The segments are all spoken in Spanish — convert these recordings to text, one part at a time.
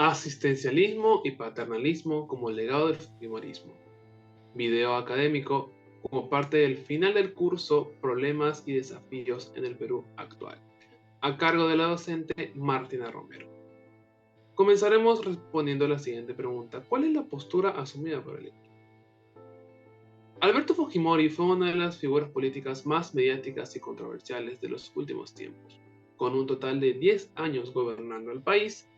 Asistencialismo y paternalismo como legado del fujimorismo. Video académico como parte del final del curso Problemas y desafíos en el Perú actual, a cargo de la docente Martina Romero. Comenzaremos respondiendo a la siguiente pregunta: ¿cuál es la postura asumida por el equipo? Alberto Fujimori fue una de las figuras políticas más mediáticas y controversiales de los últimos tiempos, con un total de 10 años gobernando el país,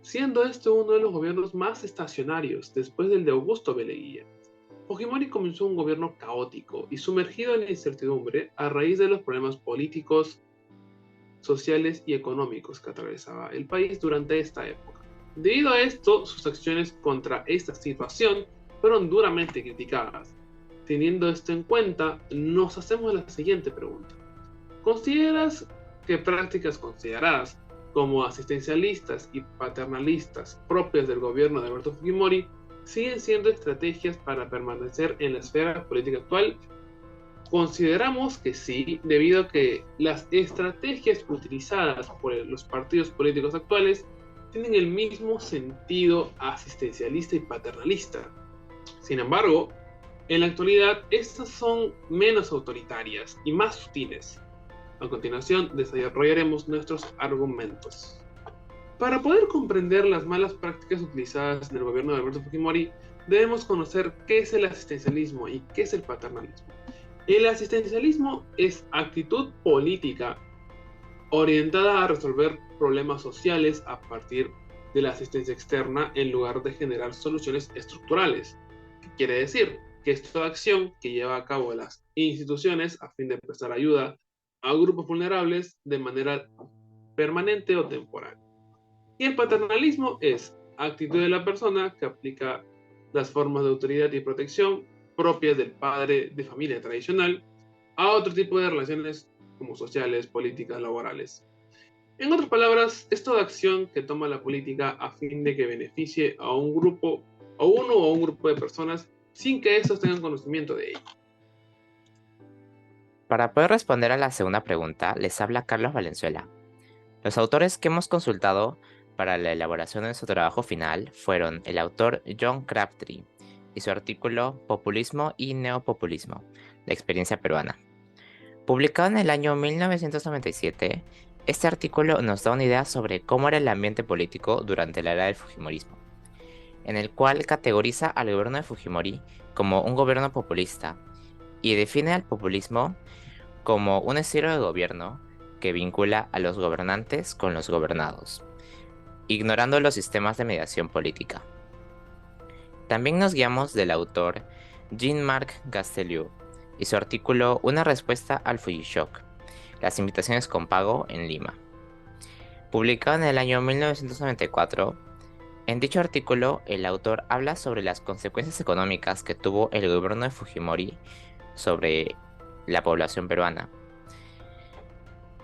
siendo este uno de los gobiernos más estacionarios después del de Augusto B. Leguía. Fujimori comenzó un gobierno caótico y sumergido en la incertidumbre a raíz de los problemas políticos, sociales y económicos que atravesaba el país durante esta época. Debido a esto, sus acciones contra esta situación fueron duramente criticadas. Teniendo esto en cuenta, nos hacemos la siguiente pregunta: ¿consideras que prácticas consideradas como asistencialistas y paternalistas propias del gobierno de Alberto Fujimori siguen siendo estrategias para permanecer en la esfera política actual? Consideramos que sí, debido a que las estrategias utilizadas por los partidos políticos actuales tienen el mismo sentido asistencialista y paternalista. Sin embargo, en la actualidad estas son menos autoritarias y más sutiles. A continuación desarrollaremos nuestros argumentos. Para poder comprender las malas prácticas utilizadas en el gobierno de Alberto Fujimori, debemos conocer qué es el asistencialismo y qué es el paternalismo. El asistencialismo es actitud política orientada a resolver problemas sociales a partir de la asistencia externa en lugar de generar soluciones estructurales. ¿Qué quiere decir? Que es toda acción que lleva a cabo las instituciones a fin de prestar ayuda a grupos vulnerables de manera permanente o temporal. Y el paternalismo es actitud de la persona que aplica las formas de autoridad y protección propias del padre de familia tradicional a otro tipo de relaciones como sociales, políticas, laborales. En otras palabras, es toda acción que toma la política a fin de que beneficie a un grupo, a uno o a un grupo de personas sin que estos tengan conocimiento de ello. Para poder responder a la segunda pregunta, les habla Carlos Valenzuela. Los autores que hemos consultado para la elaboración de su trabajo final fueron el autor John Crabtree y su artículo Populismo y Neopopulismo, la experiencia peruana. Publicado en el año 1997, este artículo nos da una idea sobre cómo era el ambiente político durante la era del Fujimorismo, en el cual categoriza al gobierno de Fujimori como un gobierno populista y define al populismo como un estilo de gobierno que vincula a los gobernantes con los gobernados, ignorando los sistemas de mediación política. También nos guiamos del autor Jean-Marc Gasteliu y su artículo Una respuesta al Fujishock, las invitaciones con pago en Lima. Publicado en el año 1994, en dicho artículo el autor habla sobre las consecuencias económicas que tuvo el gobierno de Fujimori sobre la población peruana.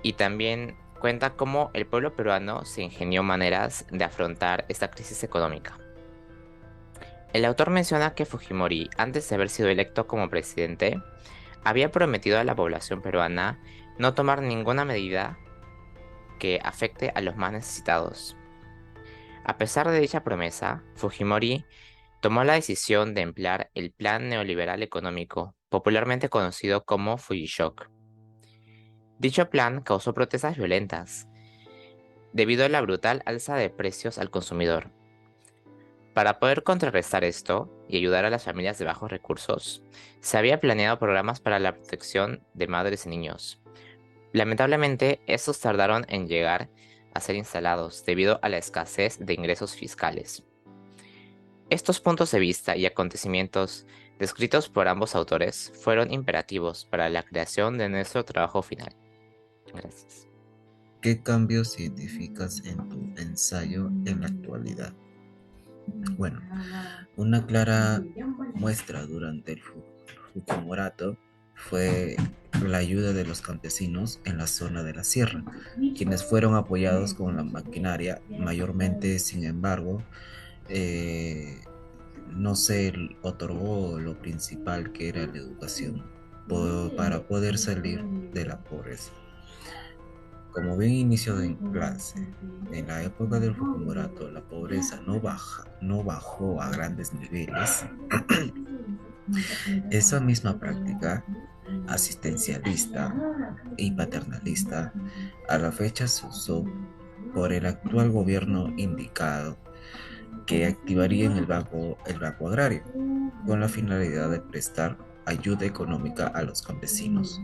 Y también cuenta cómo el pueblo peruano se ingenió maneras de afrontar esta crisis económica. El autor menciona que Fujimori, antes de haber sido electo como presidente, había prometido a la población peruana no tomar ninguna medida que afecte a los más necesitados. A pesar de dicha promesa, Fujimori tomó la decisión de emplear el Plan Neoliberal Económico, popularmente conocido como Fujishock. Dicho plan causó protestas violentas, debido a la brutal alza de precios al consumidor. Para poder contrarrestar esto y ayudar a las familias de bajos recursos, se había planeado programas para la protección de madres y niños. Lamentablemente, estos tardaron en llegar a ser instalados debido a la escasez de ingresos fiscales. Estos puntos de vista y acontecimientos descritos por ambos autores fueron imperativos para la creación de nuestro trabajo final. Gracias. ¿Qué cambios identificas en tu ensayo en la actualidad? Bueno, una clara muestra durante el Fujimorato fue la ayuda de los campesinos en la zona de la sierra, quienes fueron apoyados con la maquinaria, mayormente, sin embargo, no se otorgó lo principal que era la educación para poder salir de la pobreza. Como bien inicio en clase, en la época del Fujimorato la pobreza no bajó a grandes niveles. Esa misma práctica asistencialista y paternalista a la fecha se usó por el actual gobierno indicado, que activaría en el banco agrario con la finalidad de prestar ayuda económica a los campesinos.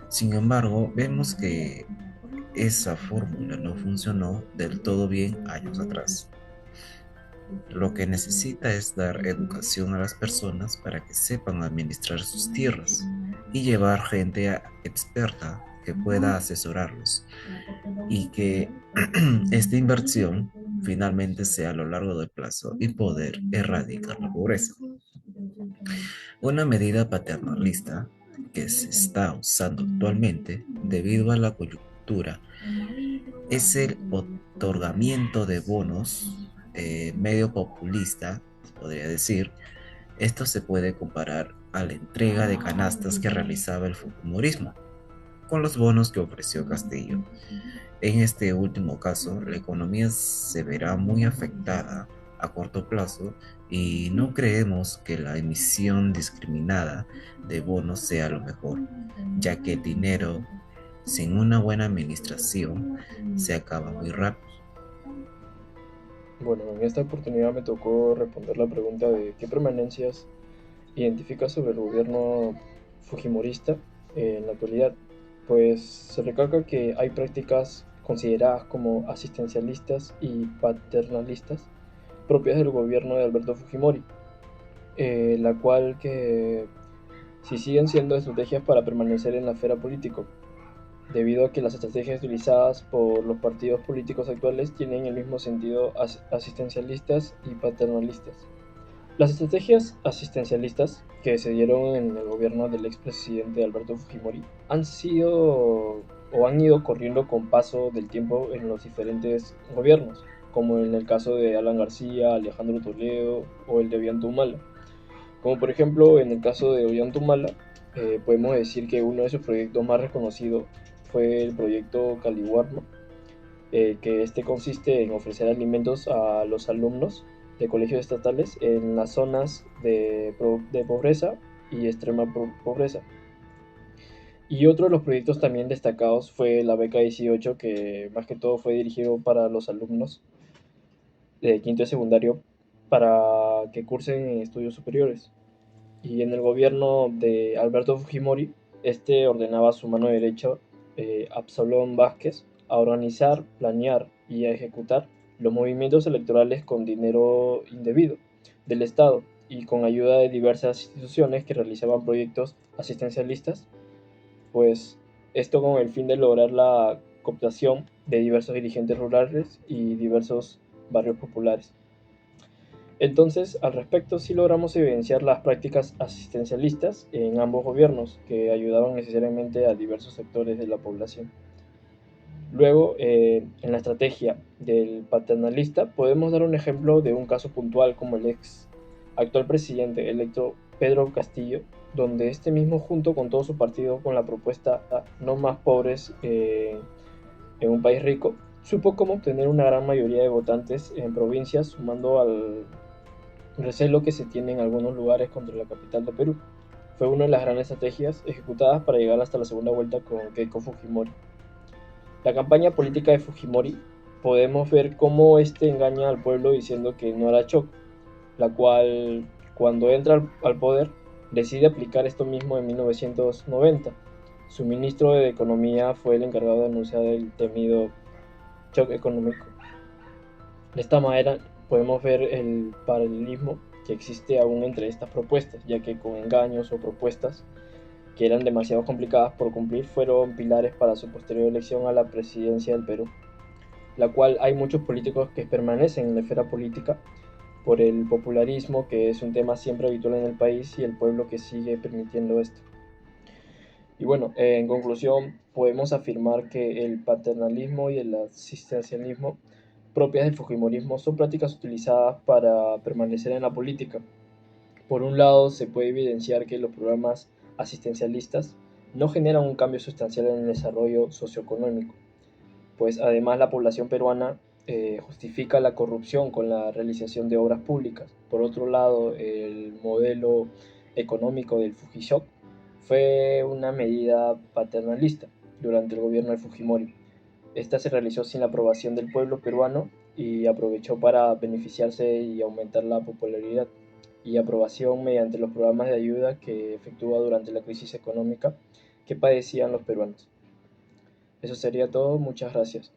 Sin embargo, vemos que esa fórmula no funcionó del todo bien años atrás. Lo que necesita es dar educación a las personas para que sepan administrar sus tierras y llevar experta que pueda asesorarlos, y que esta inversión finalmente sea a lo largo del plazo y poder erradicar la pobreza. Una medida paternalista que se está usando actualmente debido a la coyuntura es el otorgamiento de bonos, medio populista, podría decir. Esto se puede comparar a la entrega de canastas que realizaba el fujimorismo con los bonos que ofreció Castillo. En este último caso, la economía se verá muy afectada a corto plazo, y no creemos que la emisión discriminada de bonos sea lo mejor, ya que el dinero sin una buena administración se acaba muy rápido. Bueno, en esta oportunidad me tocó responder la pregunta de qué permanencias identifica sobre el gobierno fujimorista en la actualidad. Pues se recalca que hay prácticas consideradas como asistencialistas y paternalistas propias del gobierno de Alberto Fujimori, la cual que si siguen siendo estrategias para permanecer en la esfera política, debido a que las estrategias utilizadas por los partidos políticos actuales tienen el mismo sentido asistencialistas y paternalistas. Las estrategias asistencialistas que se dieron en el gobierno del expresidente Alberto Fujimori han sido o han ido corriendo con paso del tiempo en los diferentes gobiernos, como en el caso de Alan García, Alejandro Toledo o el de Ollanta Humala. Como por ejemplo en el caso de Ollanta Humala, podemos decir que uno de sus proyectos más reconocidos fue el proyecto Caliwarma, que este consiste en ofrecer alimentos a los alumnos de colegios estatales en las zonas de pobreza y extrema pobreza. Y otro de los proyectos también destacados fue la beca 18, que más que todo fue dirigido para los alumnos de quinto y secundario para que cursen estudios superiores. Y en el gobierno de Alberto Fujimori, este ordenaba a su mano derecha, Absalón Vázquez, a organizar, planear y a ejecutar los movimientos electorales con dinero indebido del Estado y con ayuda de diversas instituciones que realizaban proyectos asistencialistas, pues esto con el fin de lograr la cooptación de diversos dirigentes rurales y diversos barrios populares. Entonces, al respecto, sí logramos evidenciar las prácticas asistencialistas en ambos gobiernos, que ayudaban necesariamente a diversos sectores de la población. Luego, en la estrategia del paternalista, podemos dar un ejemplo de un caso puntual como el actual presidente electo Pedro Castillo, donde este mismo, junto con todo su partido, con la propuesta No Más Pobres en un País Rico, supo cómo obtener una gran mayoría de votantes en provincias, sumando al recelo que se tiene en algunos lugares contra la capital de Perú. Fue una de las grandes estrategias ejecutadas para llegar hasta la segunda vuelta con Keiko Fujimori. La campaña política de Fujimori, podemos ver cómo este engaña al pueblo diciendo que no hará shock, la cual, cuando entra al poder, decide aplicar esto mismo en 1990. Su ministro de Economía fue el encargado de anunciar el temido shock económico. De esta manera podemos ver el paralelismo que existe aún entre estas propuestas, ya que con engaños o propuestas que eran demasiado complicadas por cumplir fueron pilares para su posterior elección a la presidencia del Perú, la cual hay muchos políticos que permanecen en la esfera política por el popularismo, que es un tema siempre habitual en el país, y el pueblo que sigue permitiendo esto. Y bueno, en conclusión, podemos afirmar que el paternalismo y el asistencialismo propias del fujimorismo son prácticas utilizadas para permanecer en la política. Por un lado, se puede evidenciar que los programas asistencialistas no generan un cambio sustancial en el desarrollo socioeconómico, Pues además la población peruana justifica la corrupción con la realización de obras públicas. Por otro lado, el modelo económico del Fujishock fue una medida paternalista durante el gobierno de Fujimori. Esta se realizó sin la aprobación del pueblo peruano y aprovechó para beneficiarse y aumentar la popularidad y aprobación mediante los programas de ayuda que efectúa durante la crisis económica que padecían los peruanos. Eso sería todo, muchas gracias.